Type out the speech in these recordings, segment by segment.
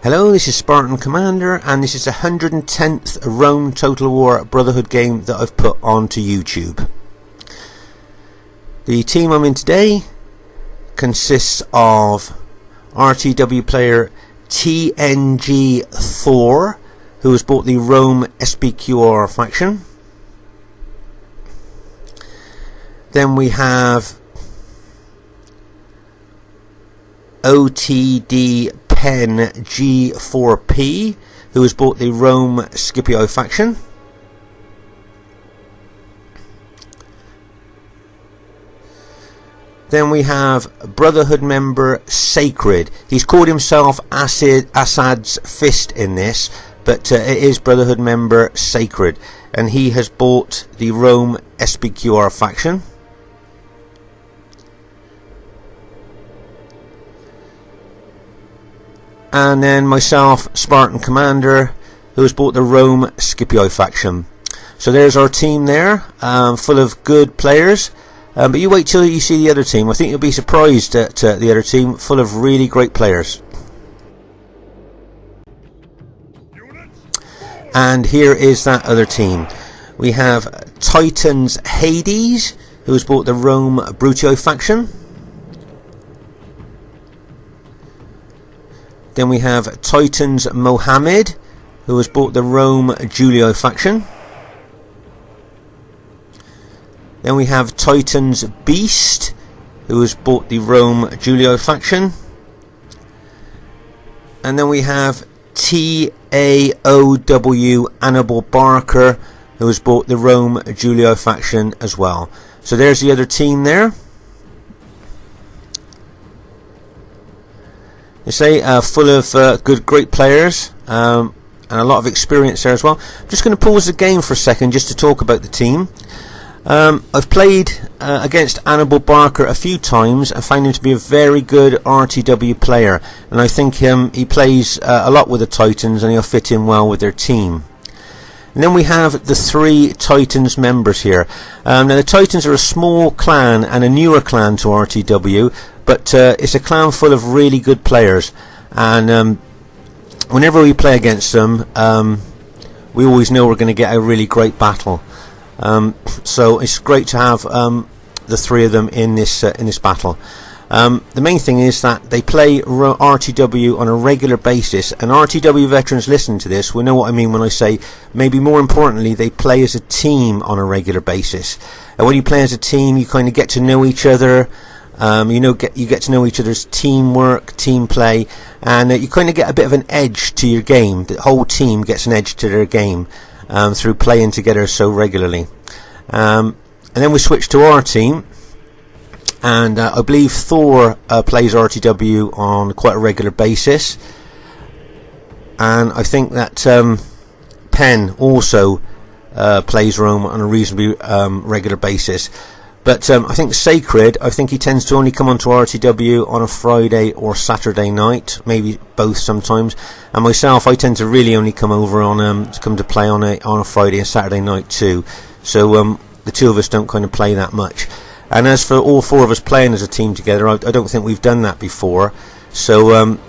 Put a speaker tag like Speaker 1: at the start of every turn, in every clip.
Speaker 1: Hello, this is Spartan Commander, and this is the 110th Rome Total War Brotherhood game that I've put onto YouTube. The team I'm in today consists of RTW player TNG Thor, who has bought the Rome SPQR faction. Then we have OTD Pen G4P, who has bought the Rome Scipio faction. Then we have Brotherhood member Sacred. He's called himself Assad's Fist in this, but it is Brotherhood member Sacred, and he has bought the Rome SPQR faction. And then myself, Spartan Commander, who has bought the Rome Scipio faction. So there's our team there, full of good players. But you wait till you see the other team. I think you'll be surprised at the other team, full of really great players. And here is that other team. We have Titans Hades, who has bought the Rome Brutio faction. Then we have Titans Mohammed, who has bought the Rome Julio faction. Then we have Titans Beast, who has bought the Rome Julio faction. And then we have TAOW Annabelle Barker, who has bought the Rome Julio faction as well. So there's the other team there. They say full of great players and a lot of experience there as well. I'm just going to pause the game for a second just to talk about the team. I've played against Annabelle Barker a few times and found him to be a very good RTW player, and I think he plays a lot with the Titans and he'll fit in well with their team. And then we have the three Titans members here. Now the Titans are a small clan and a newer clan to RTW, but it's a clan full of really good players, and whenever we play against them, we always know we're going to get a really great battle. So it's great to have the three of them in this battle. The main thing is that they play RTW on a regular basis, and RTW veterans listening to this will know what I mean when I say, maybe more importantly, they play as a team on a regular basis. And when you play as a team, you kind of get to know each other. You get to know each other's teamwork, team play, and you kind of get a bit of an edge to your game. The whole team gets an edge to their game through playing together so regularly. And then we switch to our team, and I believe Thor plays RTW on quite a regular basis, and I think that Penn also plays Rome on a reasonably regular basis. But I think Sacred, he tends to only come onto RTW on a Friday or Saturday night, maybe both sometimes. And myself, I tend to really only come over on to come to play on a Friday and Saturday night too. So the two of us don't kind of play that much. And as for all four of us playing as a team together, I don't think we've done that before. So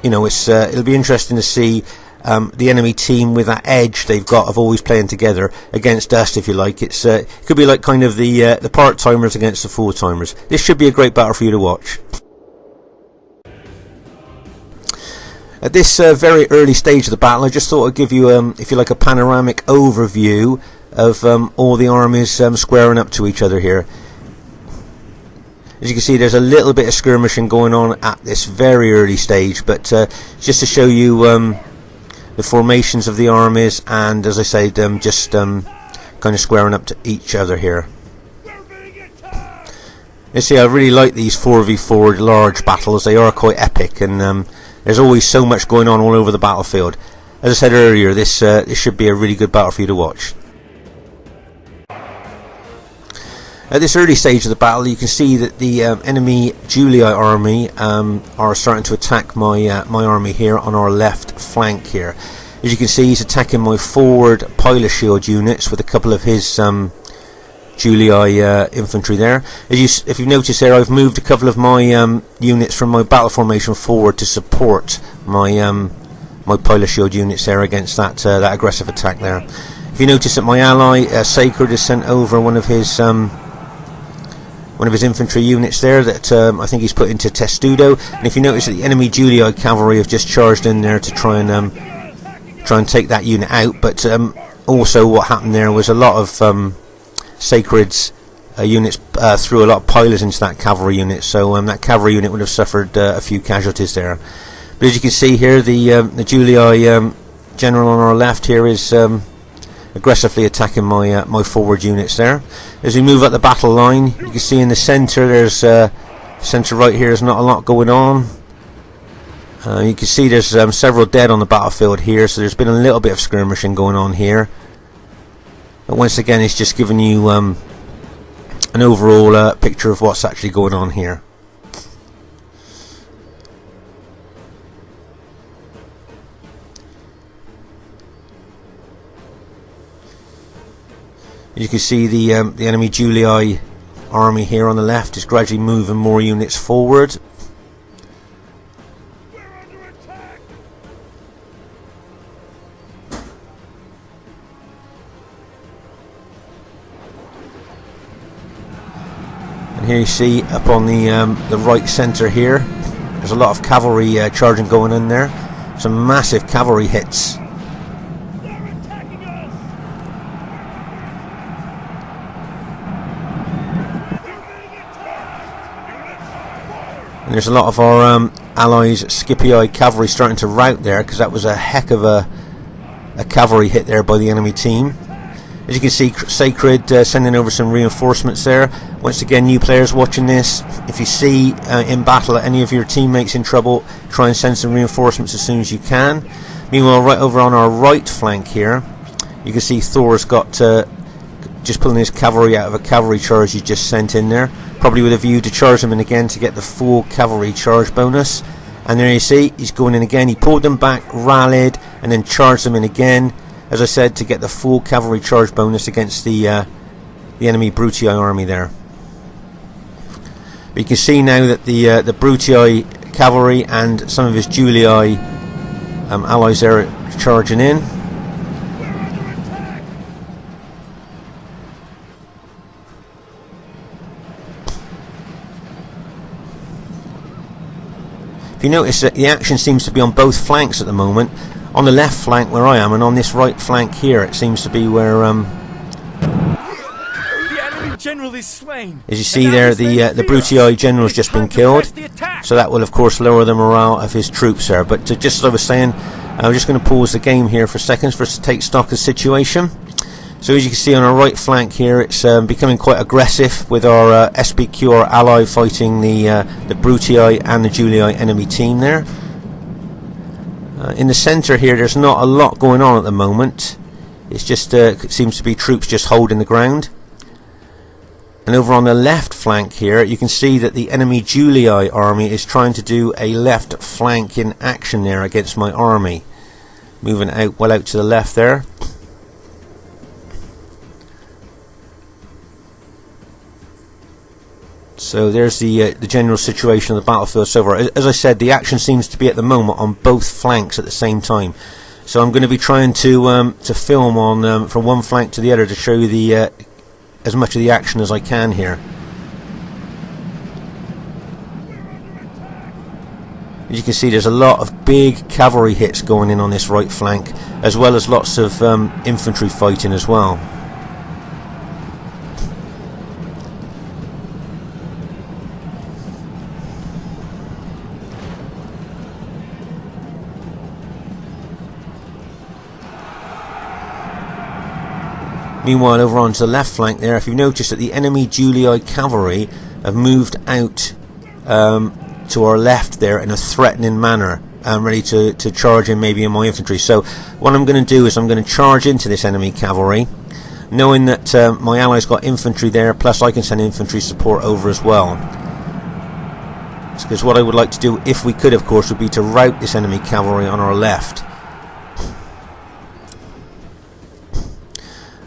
Speaker 1: it'll be interesting to see the enemy team with that edge they've got of always playing together against us, if you like. It could be like kind of the part-timers against the full-timers. This should be a great battle for you to watch. At this very early stage of the battle, I just thought I'd give you, if you like, a panoramic overview of all the armies squaring up to each other here. As you can see, there's a little bit of skirmishing going on at this very early stage, but just to show you the formations of the armies, and as I said, just kind of squaring up to each other here. You see, I really like these 4v4 large battles. They are quite epic, and there's always so much going on all over the battlefield. As I said earlier, this should be a really good battle for you to watch. At this early stage of the battle, you can see that the enemy Julia army are starting to attack my army here on our left flank here. As you can see, he's attacking my forward pilot shield units with a couple of his Julii infantry there. If you notice there, I've moved a couple of my units from my battle formation forward to support my my Pilot Shield units there against that aggressive attack there. If you notice that my ally Sacred has sent over one of his infantry units there that I think he's put into Testudo, and if you notice that the enemy Julii cavalry have just charged in there to try and take that unit out, but also what happened there was a lot of Sacred's units threw a lot of pilers into that cavalry unit, so that cavalry unit would have suffered a few casualties there. But as you can see here, the Julii general on our left here is aggressively attacking my my forward units there. As we move up the battle line, you can see in the centre, there's centre right here, there's not a lot going on. You can see there's several dead on the battlefield here, so there's been a little bit of skirmishing going on here. But once again, it's just giving you an overall picture of what's actually going on here. You can see the enemy Julii army here on the left is gradually moving more units forward. And here you see up on the right centre here, there's a lot of cavalry charging going in there. Some massive cavalry hits. And there's a lot of our allies Scipii cavalry starting to rout there, because that was a heck of a cavalry hit there by the enemy team. As you can see, Sacred sending over some reinforcements there. Once again, new players watching this, if you see in battle any of your teammates in trouble, try and send some reinforcements as soon as you can. Meanwhile, right over on our right flank here, you can see Thor's got just pulling his cavalry out of a cavalry charge he just sent in there, probably with a view to charge them in again to get the full cavalry charge bonus. And there you see, he's going in again. He pulled them back, rallied, and then charged them in again, as I said, to get the full cavalry charge bonus against the enemy Brutii army there. But you can see now that the Brutii cavalry and some of his Julii allies there are charging in. If you notice that the action seems to be on both flanks at the moment. On the left flank where I am, and on this right flank here, it seems to be where
Speaker 2: the enemy general is slain.
Speaker 1: As you see there, the Brutii general has just been killed, so that will of course lower the morale of his troops there. But just as I was saying, I'm just going to pause the game here for seconds for us to take stock of the situation. So as you can see on our right flank here, it's becoming quite aggressive with our SPQ, our ally, fighting the Brutii and the Julii enemy team there. In the centre here, there's not a lot going on at the moment. It's just it seems to be troops just holding the ground. And over on the left flank here, you can see that the enemy Julii army is trying to do a left flank in action there against my army, moving out well out to the left there. So there's the general situation of the battlefield so far. As I said, the action seems to be at the moment on both flanks at the same time. So I'm going to be trying to film on from one flank to the other to show you the as much of the action as I can here. As you can see, there's a lot of big cavalry hits going in on this right flank, as well as lots of infantry fighting as well. Meanwhile, over onto the left flank there, if you notice that the enemy Julii cavalry have moved out to our left there in a threatening manner, ready to charge in maybe in my infantry. So what I'm going to do is I'm going to charge into this enemy cavalry, knowing that my allies got infantry there, plus I can send infantry support over as well. Because what I would like to do, if we could of course, would be to rout this enemy cavalry on our left.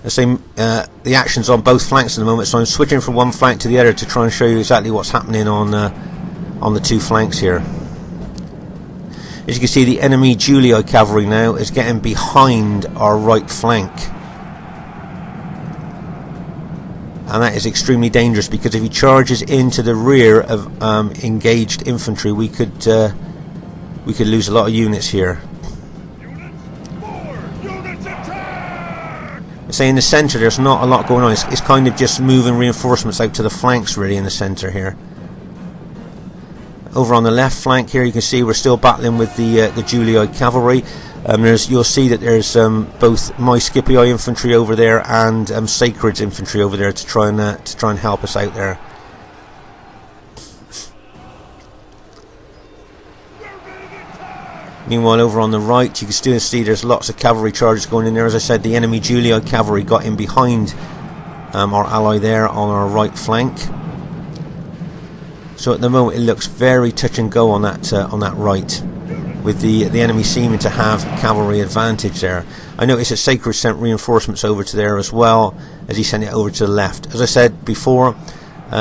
Speaker 1: The action's on both flanks at the moment, so I'm switching from one flank to the other to try and show you exactly what's happening on the two flanks here. As you can see, the enemy Julii cavalry now is getting behind our right flank, and that is extremely dangerous, because if he charges into the rear of engaged infantry, we could lose a lot of units here. Say in the centre there's not a lot going on. It's kind of just moving reinforcements out to the flanks really in the centre here. Over on the left flank here you can see we're still battling with the Julii cavalry. You'll see that there's both my Scipii infantry over there and Sacred's infantry over there to try and help us out there. Meanwhile, over on the right, you can still see there's lots of cavalry charges going in there. As I said, the enemy Julii cavalry got in behind our ally there on our right flank. So at the moment, it looks very touch and go on that right, with the enemy seeming to have cavalry advantage there. I noticed that Sacred sent reinforcements over to there as well, as he sent it over to the left. As I said before,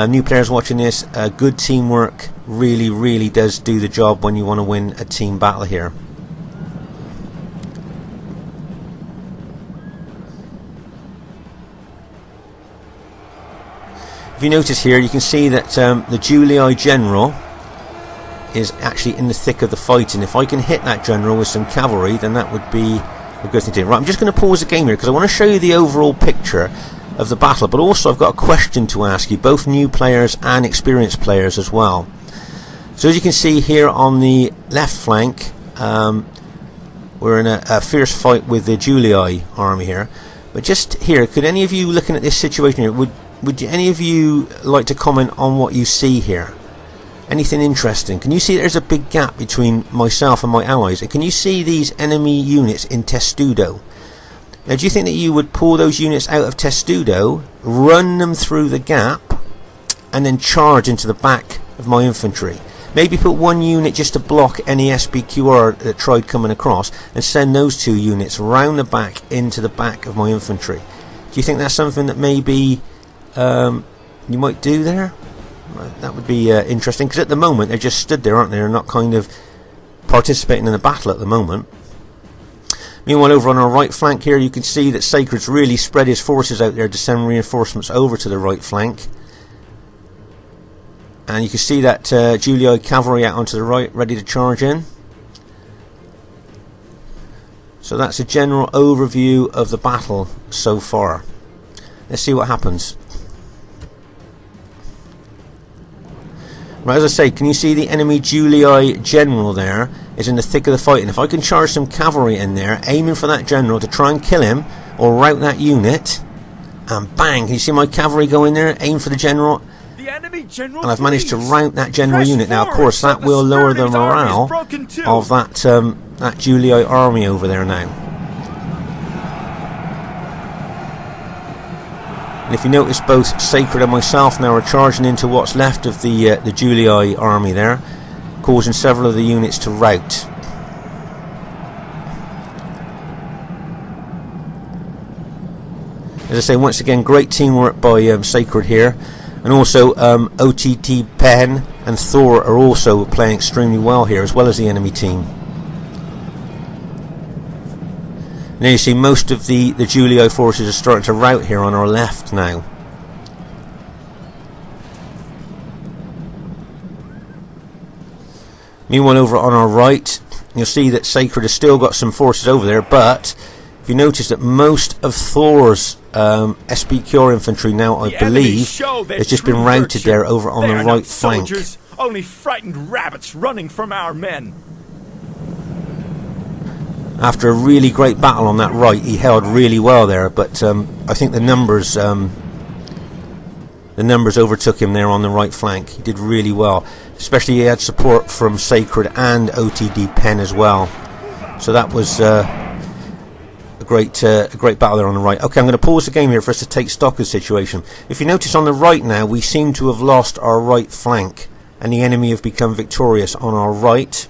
Speaker 1: new players watching this, good teamwork really does do the job when you want to win a team battle here. If you notice here, you can see that the Julii general is actually in the thick of the fight, and if I can hit that general with some cavalry, then that would be a good thing to do. Right, I'm just going to pause the game here because I want to show you the overall picture of the battle, but also I've got a question to ask you, both new players and experienced players as well. So as you can see here on the left flank, we're in a fierce fight with the Julii army here. But just here, could any of you looking at this situation here, would any of you like to comment on what you see here? Anything interesting? Can you see there's a big gap between myself and my allies? And can you see these enemy units in Testudo? Now, do you think that you would pull those units out of Testudo, run them through the gap, and then charge into the back of my infantry? Maybe put one unit just to block any SBQR that tried coming across, and send those two units round the back into the back of my infantry. Do you think that's something that maybe you might do there? That would be interesting, because at the moment they're just stood there, aren't they? They're not kind of participating in the battle at the moment. Meanwhile, over on our right flank here, you can see that Sacred's really spread his forces out there to send reinforcements over to the right flank. And you can see that Julii cavalry out onto the right, ready to charge in. So that's a general overview of the battle so far. Let's see what happens. Right, as I say, can you see the enemy Julii general there is in the thick of the fight? And if I can charge some cavalry in there, aiming for that general to try and kill him or rout that unit, and bang, can you see my cavalry go in there, aim for the general? And I've managed to rout that general unit. Now, of course, that will lower the morale of that Julii army over there now. And if you notice, both Sacred and myself now are charging into what's left of the Julii army there, causing several of the units to rout. As I say, once again, great teamwork by Sacred here. And also OTT Pen and Thor are also playing extremely well here, as well as the enemy team. Now you see most of the Julii forces are starting to rout here on our left now. Meanwhile, over on our right, you'll see that Sacred has still got some forces over there, but if you notice that most of Thor's SBQR infantry now, I believe, has just been routed there over on the right flank.
Speaker 2: Only frightened rabbits running from our men.
Speaker 1: After a really great battle on that right, he held really well there, but I think the numbers overtook him there on the right flank. He did really well, especially he had support from Sacred and OTD Pen as well. So that was a great battle there on the right. Okay, I'm going to pause the game here for us to take stock of the situation. If you notice on the right now, we seem to have lost our right flank, and the enemy have become victorious on our right.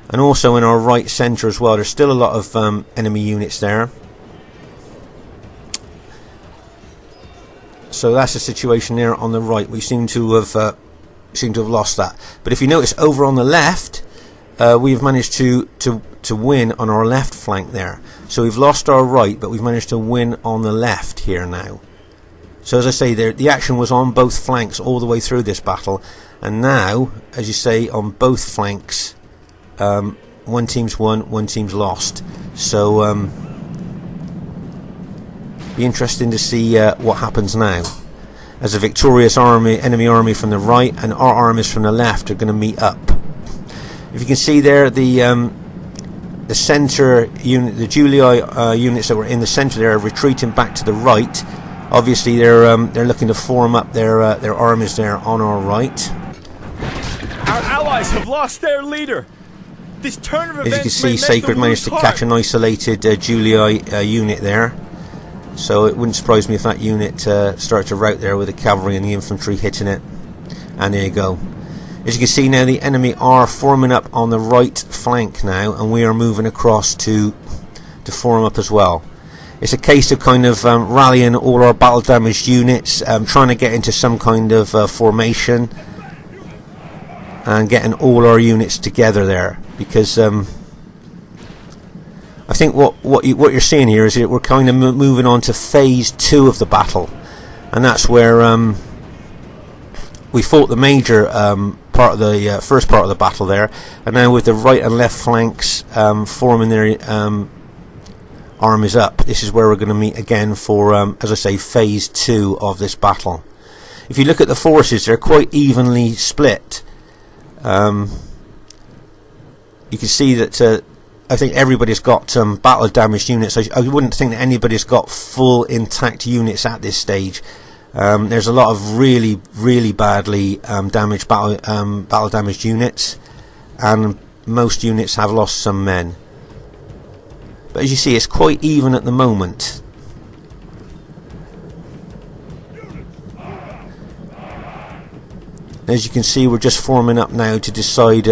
Speaker 1: And also in our right centre as well, there's still a lot of enemy units there. So that's the situation there on the right. We seem to have lost that. But if you notice over on the left, we've managed to win on our left flank there. So we've lost our right, but we've managed to win on the left here now. So as I say, the action was on both flanks all the way through this battle, and now, as you say, on both flanks, one team's won, one team's lost. So be interesting to see what happens now, as a victorious enemy army from the right and our armies from the left are going to meet up. If you can see there, the centre unit, the Julii units that were in the centre there, are retreating back to the right. Obviously, they're looking to form up their armies there on our right.
Speaker 2: Our allies have lost their leader. This turn of events,
Speaker 1: as you can see, Sacred managed to catch an isolated Julii unit there. So it wouldn't surprise me if that unit started to rout there with the cavalry and the infantry hitting it. And there you go. As you can see now, the enemy are forming up on the right flank now, and we are moving across to form up as well. It's a case of kind of rallying all our battle damaged units, trying to get into some kind of formation, and getting all our units together there, because I think what you're seeing here is that we're kind of moving on to phase 2 of the battle, and that's where we fought the major part of the first part of the battle there, and now with the right and left flanks forming their armies up, this is where we're going to meet again for, as I say, phase 2 of this battle. If you look at the forces, they're quite evenly split. You can see that I think everybody's got battle damaged units. I wouldn't think that anybody's got full intact units at this stage. There's a lot of really, really badly damaged battle damaged units, and most units have lost some men. But as you see, it's quite even at the moment. As you can see, we're just forming up now to decide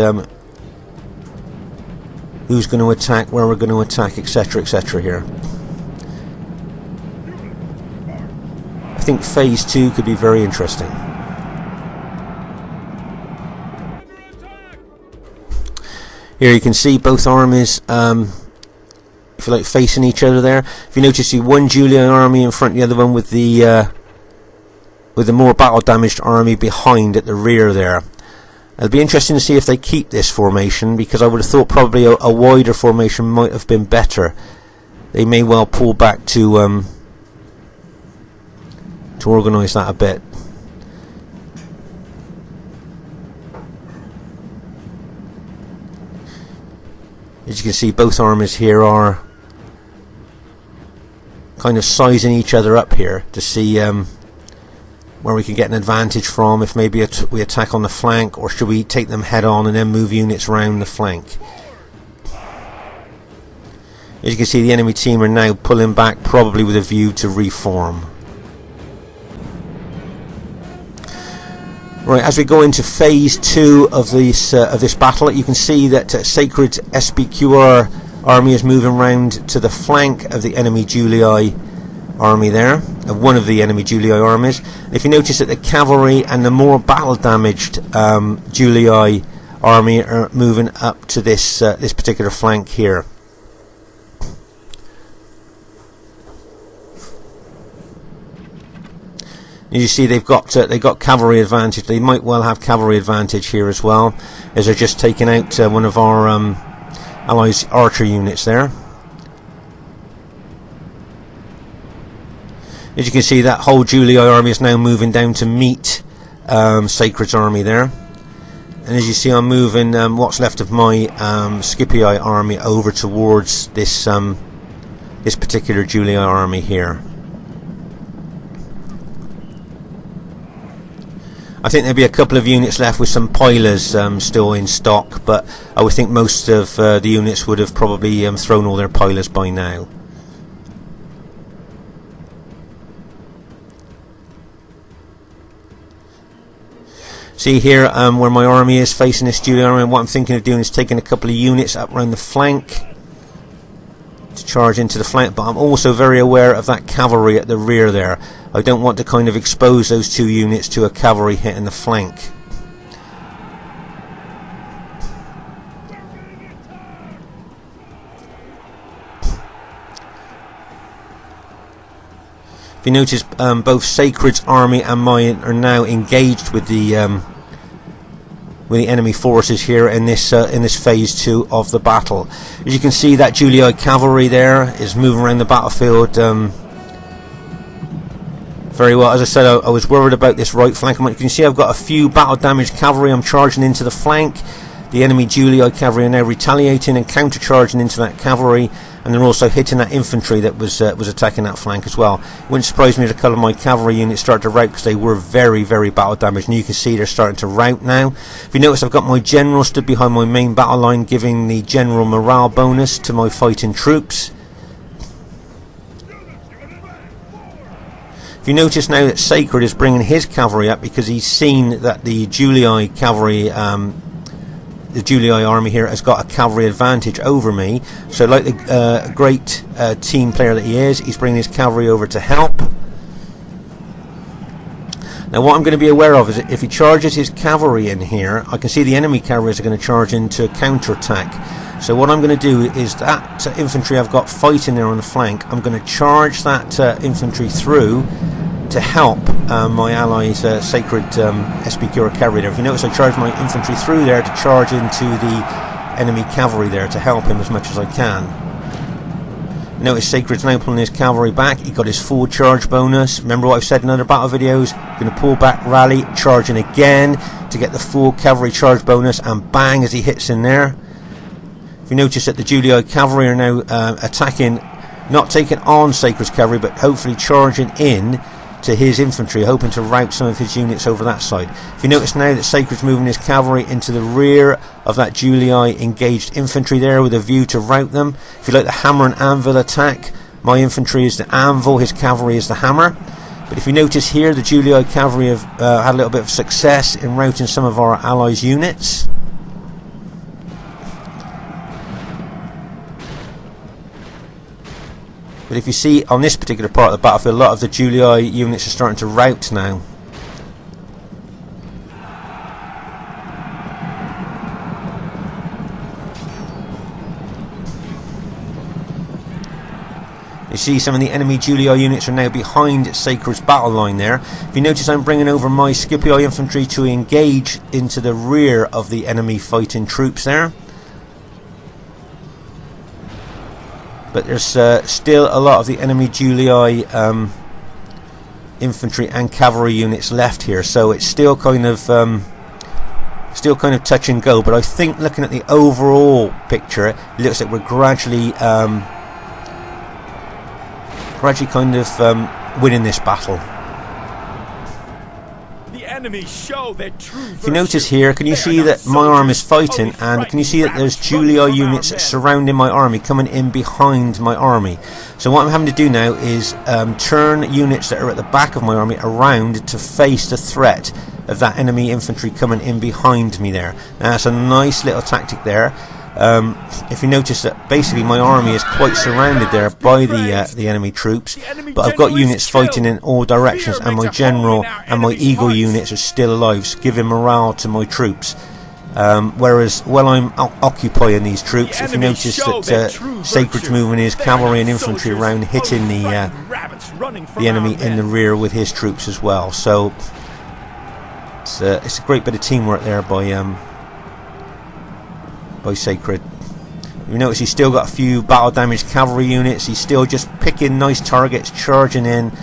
Speaker 1: who's going to attack, where we're going to attack, etc., here. I think phase 2 could be very interesting. Here you can see both armies, if you like, facing each other there. If you notice, you see one Julii army in front, the other one with the more battle damaged army behind at the rear there. It'll be interesting to see if they keep this formation, because I would have thought probably a wider formation might have been better. They may well pull back to organise that a bit. As you can see, both armies here are kind of sizing each other up here to see where we can get an advantage from, if maybe we attack on the flank, or should we take them head on and then move units round the flank. As you can see, the enemy team are now pulling back, probably with a view to reform. Right, as we go into phase 2 of this battle, you can see that Sacred SBQR army is moving round to the flank of the enemy Julii army there, of one of the enemy Julii armies. If you notice that the cavalry and the more battle damaged Julii army are moving up to this particular flank here. As you see, they've got cavalry advantage. They might well have cavalry advantage here as well, as they're just taking out one of our allies' archer units there. As you can see, that whole Julii army is now moving down to meet Sacred's army there. And as you see, I'm moving what's left of my Scipii army over towards this particular Julii army here. I think there'll be a couple of units left with some pilers still in stock, but I would think most of the units would have probably thrown all their pilers by now. See here where my army is facing this Julii army, and what I'm thinking of doing is taking a couple of units up around the flank to charge into the flank, but I'm also very aware of that cavalry at the rear there. I don't want to kind of expose those two units to a cavalry hit in the flank. If you notice, both Sacred's army and mine are now engaged with the enemy forces here in this phase 2 of the battle. As you can see, that Julii cavalry there is moving around the battlefield very well. As I said, I was worried about this right flank. You can see I've got a few battle damaged cavalry. I'm charging into the flank. The enemy Julii cavalry are now retaliating and counter-charging into that cavalry, and they're also hitting that infantry that was attacking that flank as well. It wouldn't surprise me if a couple of my cavalry units start to rout, because they were very, very battle damaged, and you can see they're starting to rout now. If you notice, I've got my general stood behind my main battle line, giving the general morale bonus to my fighting troops. If you notice now that Sacred is bringing his cavalry up, because he's seen that the Julii cavalry, the Julii army here has got a cavalry advantage over me. So like the great team player that he is, he's bringing his cavalry over to help. Now what I'm going to be aware of is that if he charges his cavalry in here, I can see the enemy cavalry are going to charge into a counter-attack. So what I'm going to do is that infantry I've got fighting there on the flank, I'm going to charge that infantry through to help my allies' Sacred SPQ cavalry there. If you notice, I charged my infantry through there to charge into the enemy cavalry there to help him as much as I can. Notice Sacred's now pulling his cavalry back. He got his full charge bonus. Remember what I've said in other battle videos? Going to pull back, rally, charging again to get the full cavalry charge bonus, and bang as he hits in there. If you notice that the Julii cavalry are now attacking, not taking on Sacred's cavalry, but hopefully charging in to his infantry, hoping to rout some of his units over that side. If you notice now that Sacred's moving his cavalry into the rear of that Julii engaged infantry there with a view to rout them. If you like the hammer and anvil attack, my infantry is the anvil, his cavalry is the hammer. But if you notice here, the Julii cavalry have had a little bit of success in routing some of our allies' units. But if you see on this particular part of the battlefield, a lot of the Julii units are starting to rout now. You see some of the enemy Julii units are now behind Sacred's battle line there. If you notice, I'm bringing over my Scipii infantry to engage into the rear of the enemy fighting troops there. But there's still a lot of the enemy Julii infantry and cavalry units left here, so it's still kind of touch and go. But I think, looking at the overall picture, it looks like we're gradually kind of winning this battle.
Speaker 2: Show their true
Speaker 1: if you notice here, can you see that my arm is fighting, and can you see that there's Julii units surrounding my army, coming in behind my army? So what I'm having to do now is turn units that are at the back of my army around to face the threat of that enemy infantry coming in behind me there. Now that's a nice little tactic there. If you notice that basically my army is quite surrounded there by the enemy troops, but I've got units fighting in all directions, and my general and my eagle units are still alive, so giving morale to my troops. Whereas while I'm occupying these troops, if you notice that Sacred's moving his cavalry and infantry around, hitting the enemy in the rear with his troops as well. So it's a great bit of teamwork there by Sacred. You notice he's still got a few battle damaged cavalry units. He's still just picking nice targets, charging in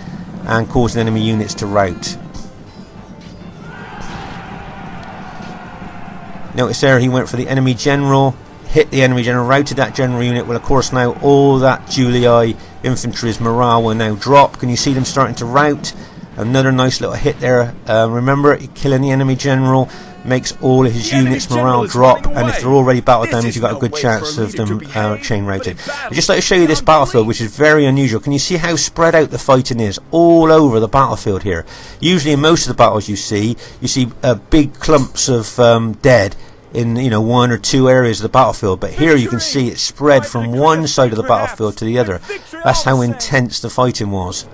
Speaker 1: and causing enemy units to rout. Notice there he went for the enemy general, hit the enemy general, routed that general unit. Well, of course, now all that Julii infantry's morale will now drop. Can you see them starting to rout? Another nice little hit there. Remember, killing the enemy general makes all of his units' morale drop, and if they're already battle damaged, you've got a good chance of them chain routing. I'd just like to show you this battlefield, which is very unusual. Can you see how spread out the fighting is all over the battlefield here? Usually in most of the battles you see big clumps of dead in one or two areas of the battlefield, but here you can see it spread from one side of the battlefield to the other. That's how intense the fighting was.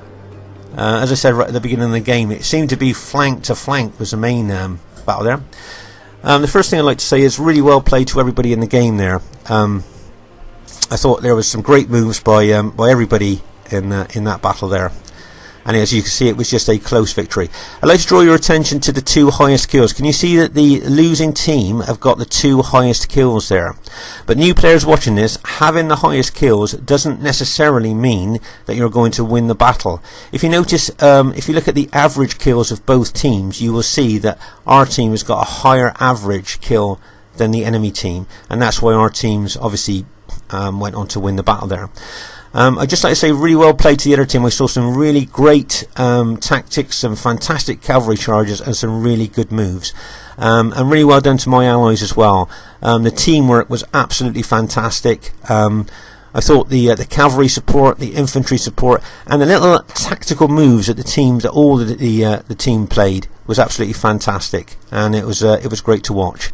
Speaker 1: As I said right at the beginning of the game, it seemed to be flank to flank was the main battle there. The first thing I'd like to say is really well played to everybody in the game there. I thought there was some great moves by everybody in that battle there. And as you can see, it was just a close victory. I'd like to draw your attention to the 2 highest kills. Can you see that the losing team have got the 2 highest kills there? But new players watching this, having the highest kills doesn't necessarily mean that you're going to win the battle. If you notice, if you look at the average kills of both teams, you will see that our team has got a higher average kill than the enemy team. And that's why our teams obviously went on to win the battle there. I'd just like to say really well played to the other team. We saw some really great tactics, some fantastic cavalry charges and some really good moves. And really well done to my allies as well. The teamwork was absolutely fantastic. I thought the cavalry support, the infantry support and the little tactical moves that the team played was absolutely fantastic, and it was great to watch.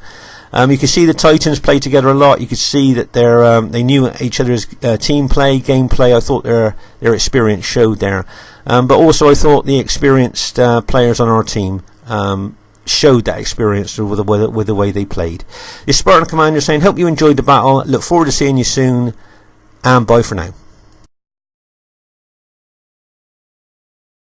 Speaker 1: You can see the Titans play together a lot. You could see that they knew each other's team play, gameplay. I thought their experience showed there. But also I thought the experienced players on our team showed that experience with the way they played. The Spartan Commander saying, hope you enjoyed the battle. Look forward to seeing you soon, and bye for now.